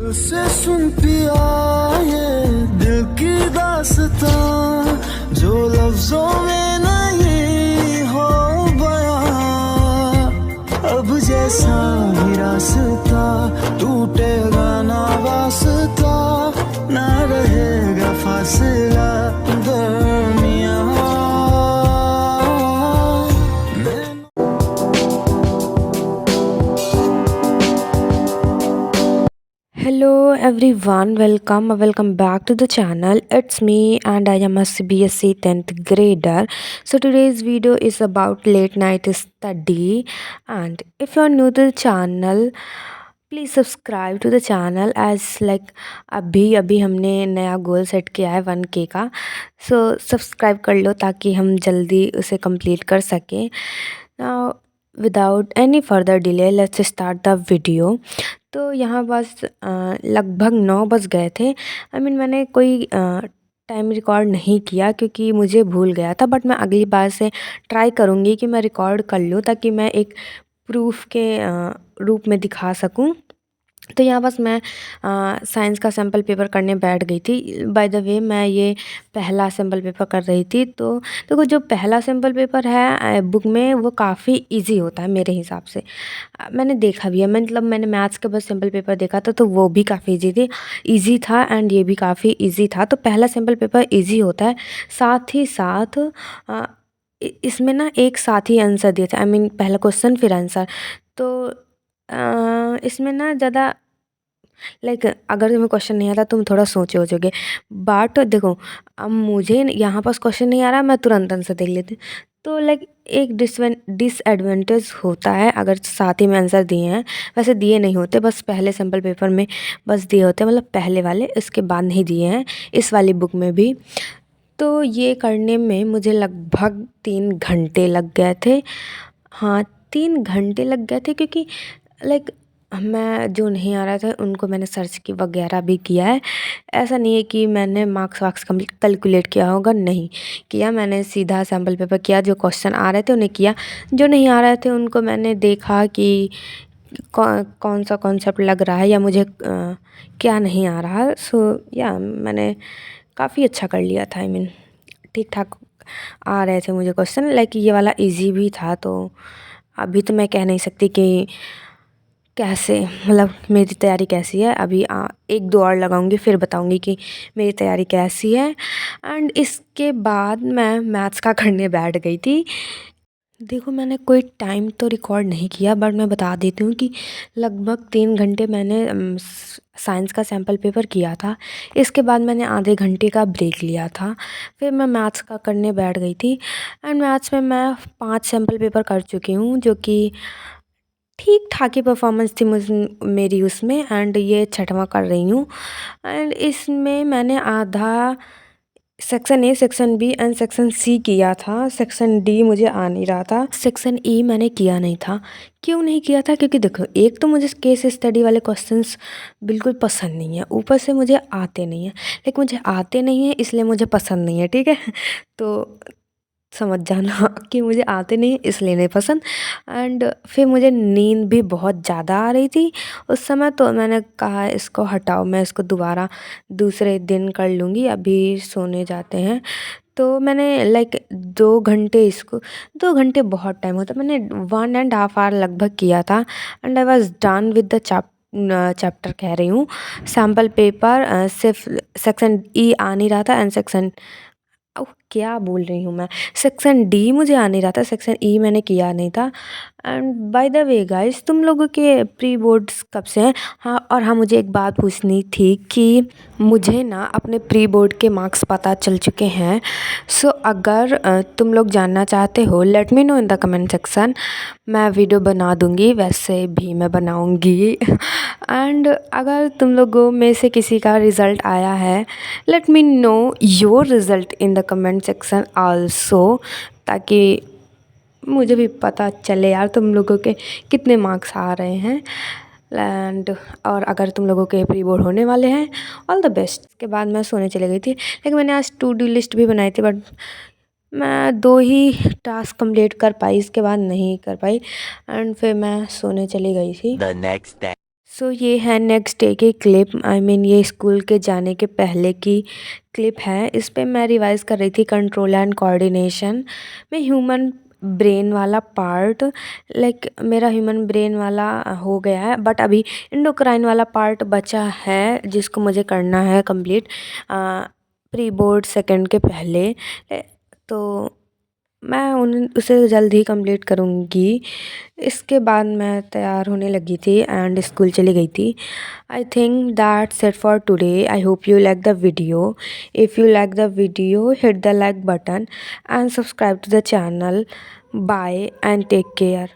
से सुन पिया ये दिल की दास्तां जो लफ्जों में नहीं हो बयां। अब जैसा ही रास्ता टूटेगा ना वास्ता, ना रहेगा फासला दरमियां। Hello everyone, welcome back to the channel. It's me and I am a CBSE 10th grader. So today's video is about late night study, and if you are new to the channel, please subscribe to the channel as like अभी हमने नया goal set किया है 1K का। So subscribe कर लो ताकि हम जल्दी उसे कंप्लीट कर सकें। Now without any further delay let's start the video. तो यहाँ बस लगभग 9 बज गए थे। मैंने कोई टाइम रिकॉर्ड नहीं किया क्योंकि मुझे भूल गया था, बट मैं अगली बार से ट्राई करूँगी कि मैं रिकॉर्ड कर लूँ ताकि मैं एक प्रूफ के रूप में दिखा सकूं। तो यहाँ बस मैं साइंस का सैम्पल पेपर करने बैठ गई थी। बाय द वे मैं ये पहला सैम्पल पेपर कर रही थी। तो देखो जो पहला सैम्पल पेपर है बुक में वो काफ़ी इजी होता है मेरे हिसाब से। मैंने देखा भी है, मतलब मैंने मैथ्स के बस सैम्पल पेपर देखा था तो वो भी काफ़ी ईजी था एंड ये भी काफ़ी ईजी था। तो पहला सैम्पल पेपर ईजी होता है, साथ ही साथ इसमें ना एक साथ ही आंसर दिए थे। पहला क्वेश्चन फिर आंसर। तो इसमें ना ज़्यादा लाइक अगर तुम्हें क्वेश्चन नहीं आता तुम थोड़ा सोचे हो जाओगे, बट देखो अब मुझे यहाँ पास क्वेश्चन नहीं आ रहा, मैं तुरंत आंसर देख लेती हूँ। तो लाइक एक डिसएडवांटेज होता है अगर साथ ही में आंसर दिए हैं। वैसे दिए नहीं होते, बस पहले सैम्पल पेपर में बस दिए होते हैं, मतलब पहले वाले, इसके बाद नहीं दिए हैं इस वाली बुक में भी। तो ये करने में मुझे लगभग 3 घंटे लग गए थे। हाँ 3 घंटे लग गए थे क्योंकि लाइक मैं जो नहीं आ रहा था उनको मैंने सर्च की वगैरह भी किया है। ऐसा नहीं है कि मैंने मार्क्स वार्क्स कैलकुलेट किया होगा, नहीं किया। मैंने सीधा सैम्पल पेपर किया, जो क्वेश्चन आ रहे थे उन्हें किया, जो नहीं आ रहे थे उनको मैंने देखा कि कौन सा कॉन्सेप्ट लग रहा है या मुझे क्या नहीं आ रहा। सो या मैंने काफ़ी अच्छा कर लिया था। ठीक ठाक आ रहे थे मुझे क्वेश्चन, लाइक ये वाला इजी भी था। तो अभी तो मैं कह नहीं सकती कि कैसे, मतलब मेरी तैयारी कैसी है। अभी 1-2 और लगाऊंगी फिर बताऊंगी कि मेरी तैयारी कैसी है। एंड इसके बाद मैं मैथ्स का करने बैठ गई थी। देखो मैंने कोई टाइम तो रिकॉर्ड नहीं किया, बट मैं बता देती हूँ कि लगभग 3 घंटे मैंने साइंस का सैम्पल पेपर किया था। इसके बाद मैंने आधे घंटे का ब्रेक लिया था, फिर मैं मैथ्स का करने बैठ गई थी। एंड मैथ्स में मैं 5 सैम्पल पेपर कर चुकी हूँ, जो कि ठीक ठाक ही परफॉर्मेंस थी मेरी उसमें। एंड ये 6वां कर रही हूँ। एंड इसमें मैंने आधा section A, section B and section C किया था। सेक्शन डी मुझे आ नहीं रहा था। सेक्शन ई मैंने किया नहीं था। क्यों नहीं किया था? क्योंकि देखो एक तो मुझे केस स्टडी वाले क्वेश्चंस बिल्कुल पसंद नहीं है, ऊपर से मुझे आते नहीं हैं। लेकिन मुझे आते नहीं हैं इसलिए मुझे पसंद नहीं है, ठीक है। तो समझ जाना कि मुझे आते नहीं इसलिए नहीं पसंद। एंड फिर मुझे नींद भी बहुत ज़्यादा आ रही थी उस समय, तो मैंने कहा इसको हटाओ, मैं इसको दोबारा दूसरे दिन कर लूँगी, अभी सोने जाते हैं। तो मैंने लाइक 2 घंटे, इसको 2 घंटे बहुत टाइम होता, मैंने 1.5 आवर लगभग किया था। And I was done with the chapter कह रही हूँ, सैम्पल पेपर। सिर्फ सेक्शन ई आ नहीं रहा था एंड सेक्शन क्या बोल रही हूँ मैं, सेक्शन डी मुझे आ नहीं रहा था, सेक्शन ई मैंने किया नहीं था। And by the way guys, तुम लोगों के प्री बोर्ड्स कब से हैं? हाँ, और हाँ मुझे एक बात पूछनी थी कि मुझे ना अपने प्री बोर्ड के मार्क्स पता चल चुके हैं। सो अगर तुम लोग जानना चाहते हो let me know in the comment section, मैं वीडियो बना दूँगी, वैसे भी मैं बनाऊँगी। एंड अगर तुम लोगों में से किसी का रिज़ल्ट आया है, let me know your result in the comment section also, ताकि मुझे भी पता चले यार तुम लोगों के कितने मार्क्स आ रहे हैं। एंड और अगर तुम लोगों के प्री बोर्ड होने वाले हैं, ऑल द बेस्ट। के बाद मैं सोने चली गई थी, लेकिन मैंने आज टू डू लिस्ट भी बनाई थी, बट मैं 2 ही टास्क कंप्लीट कर पाई, इसके बाद नहीं कर पाई। एंड फिर मैं सोने चली गई थी। The next day. सो ये है नेक्स्ट डे की क्लिप, आई मीन ये स्कूल के जाने के पहले की क्लिप है। इस पे मैं रिवाइज़ कर रही थी कंट्रोल एंड कोऑर्डिनेशन में ह्यूमन ब्रेन वाला पार्ट। लाइक मेरा ह्यूमन ब्रेन वाला हो गया है, बट अभी इंडोक्राइन वाला पार्ट बचा है जिसको मुझे करना है कंप्लीट प्री बोर्ड सेकंड के पहले। तो मैं उसे जल्द ही कंप्लीट करूँगी। इसके बाद मैं तैयार होने लगी थी एंड स्कूल चली गई थी। I think that's it for today. I hope you like the video. If you like the video, hit the like button and subscribe to the channel. Bye and take care.